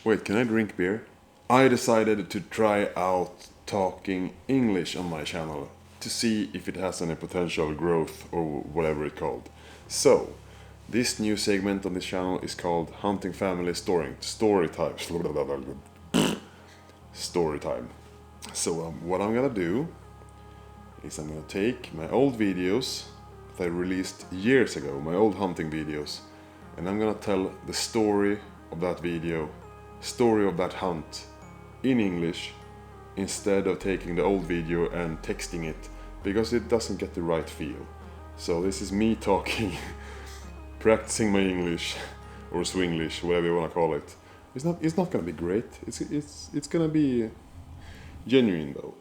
Wait, can I drink beer? I decided to try out talking English on my channel to see if it has any potential growth or whatever it's called. So, this new segment on this channel is called Hunting Family Storytime. Storytime. So what I'm gonna do is I'm gonna take my old videos that I released years ago, my old hunting videos, and I'm gonna tell the story of that video, story of that hunt in English instead of taking the old video and texting it, because it doesn't get the right feel. So this is me talking, practicing my English or Swinglish, whatever you want to call it. It's not gonna be great. It's gonna be genuine though.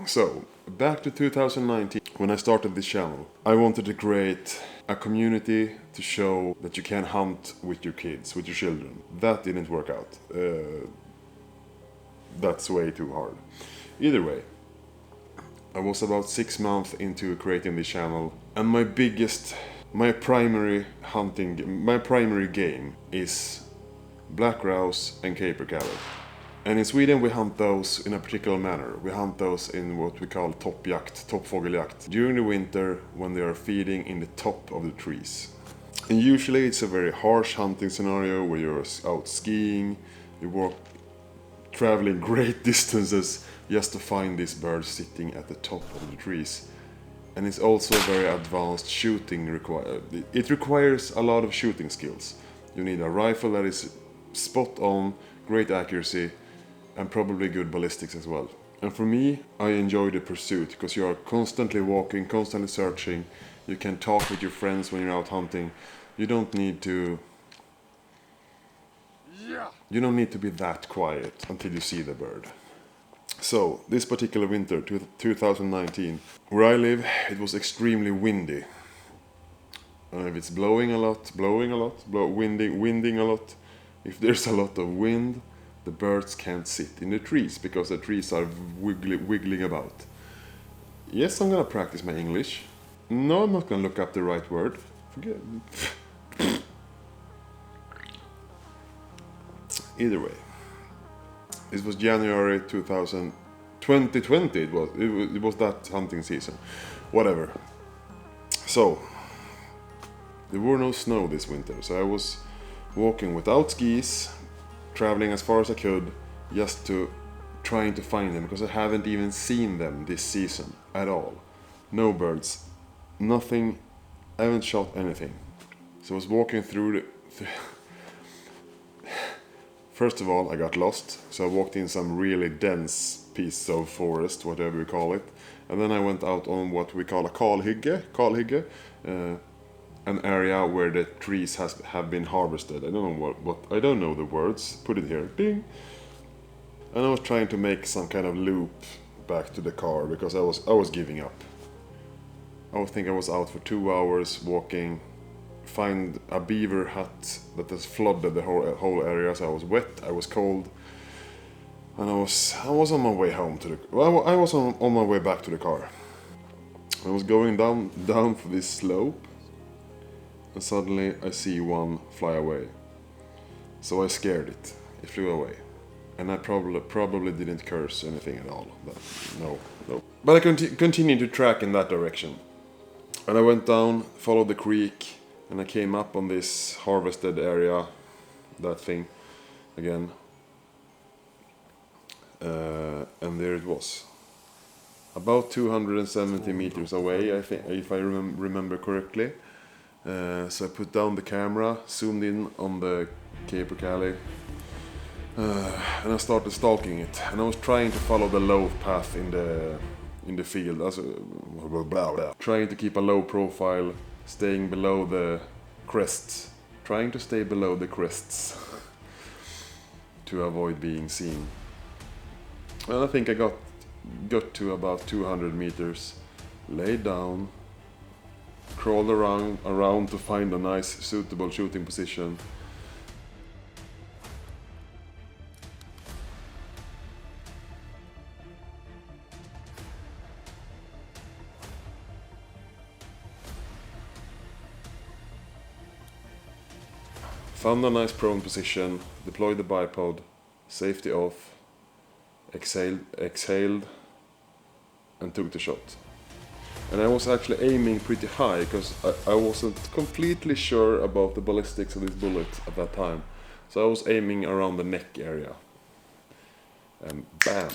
So back to 2019, when I started this channel, I wanted to create a community to show that you can hunt with your kids, with your children. That didn't work out. That's way too hard. Either way, I was about 6 months into creating this channel, and my primary game is black grouse and capercallie. And in Sweden we hunt those in a particular manner. We hunt those in what we call toppfågeljakt, during the winter when they are feeding in the top of the trees. And usually it's a very harsh hunting scenario where you're out skiing, you walk traveling great distances just to find these birds sitting at the top of the trees. And it's also very advanced shooting required. It requires a lot of shooting skills. You need a rifle that is spot on, great accuracy, and probably good ballistics as well. And for me, I enjoy the pursuit because you are constantly walking, constantly searching. You can talk with your friends when you're out hunting. You don't need to be that quiet until you see the bird. So, this particular winter, 2019, where I live, it was extremely windy. And if it's blowing a lot, winding a lot, if there's a lot of wind, the birds can't sit in the trees because the trees are wiggling about. Yes, I'm gonna practice my English. No, I'm not gonna look up the right word. Forget. Either way, this was January 2020. It was that hunting season. Whatever. So there were no snow this winter, so I was walking without skis, traveling as far as I could, just to trying to find them, because I haven't even seen them this season at all. No birds, nothing. I haven't shot anything. So I was walking through the First of all, I got lost, so I walked in some really dense piece of forest, whatever you call it, and then I went out on what we call a kalhygge, an area where the trees have been harvested. I don't know what I don't know the words. Put it here, ding. And I was trying to make some kind of loop back to the car because I was giving up. I think I was out for 2 hours walking. Find a beaver hut that has flooded the whole area, so I was wet, I was cold, and I was on my way home I was on my way back to the car. I was going down for this slope, and suddenly I see one fly away. So I scared it. It flew away, and I probably didn't curse anything at all. No. But I continued to track in that direction, and I went down, followed the creek. And I came up on this harvested area, that thing, again. And there it was. About 270 meters away, I think, if I remember correctly. So I put down the camera, zoomed in on the Capercallie, and I started stalking it. And I was trying to follow the low path in the field, trying to keep a low profile, staying below the crests, trying to stay below the crests to avoid being seen. And I think I got to about 200 meters, laid down, crawled around to find a nice suitable shooting position. Found a nice prone position, deployed the bipod, safety off, exhaled, and took the shot. And I was actually aiming pretty high because I wasn't completely sure about the ballistics of this bullet at that time. So I was aiming around the neck area. And bam!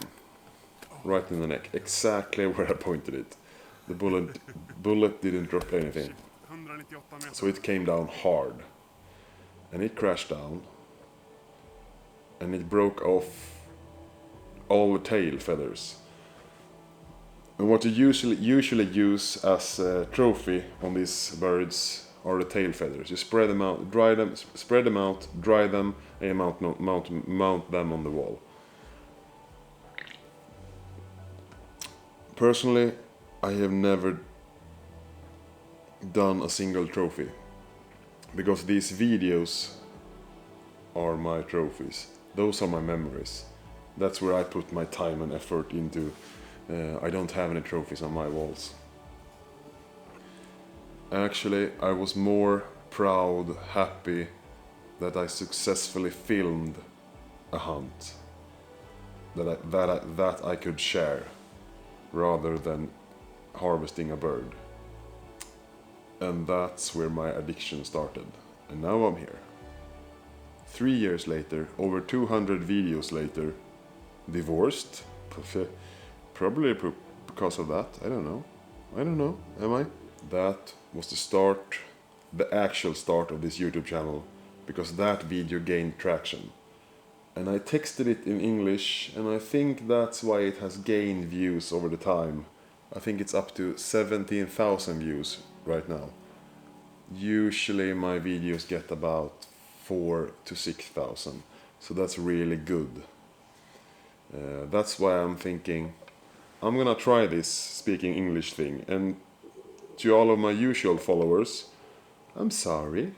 Right in the neck, exactly where I pointed it. The bullet didn't drop anything. So it came down hard. And it crashed down. And it broke off all the tail feathers. And what you usually use as a trophy on these birds are the tail feathers. You spread them out, spread them out, dry them, and mount them on the wall. Personally, I have never done a single trophy because these videos are my trophies. Those are my memories. That's where I put my time and effort into. I don't have any trophies on my walls. Actually, I was more proud, happy that I successfully filmed a hunt that I could share rather than harvesting a bird. And that's where my addiction started. And now I'm here. 3 years later, over 200 videos later, divorced. Probably because of that. I don't know. Am I? That was the start, the actual start of this YouTube channel, because that video gained traction. And I texted it in English, and I think that's why it has gained views over the time. I think it's up to 17,000 views right now. Usually my videos get about 4,000 to 6,000, so that's really good. That's why I'm thinking I'm gonna try this speaking English thing, and to all of my usual followers, I'm sorry.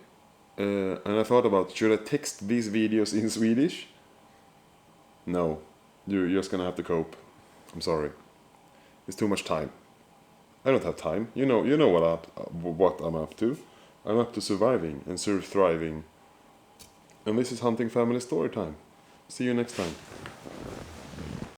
And I thought about, should I text these videos in Swedish? No, you're just gonna have to cope. I'm sorry. It's too much time. I don't have time. You know what I'm up to. I'm up to surviving and thriving. And this is Hunting Family Storytime. See you next time.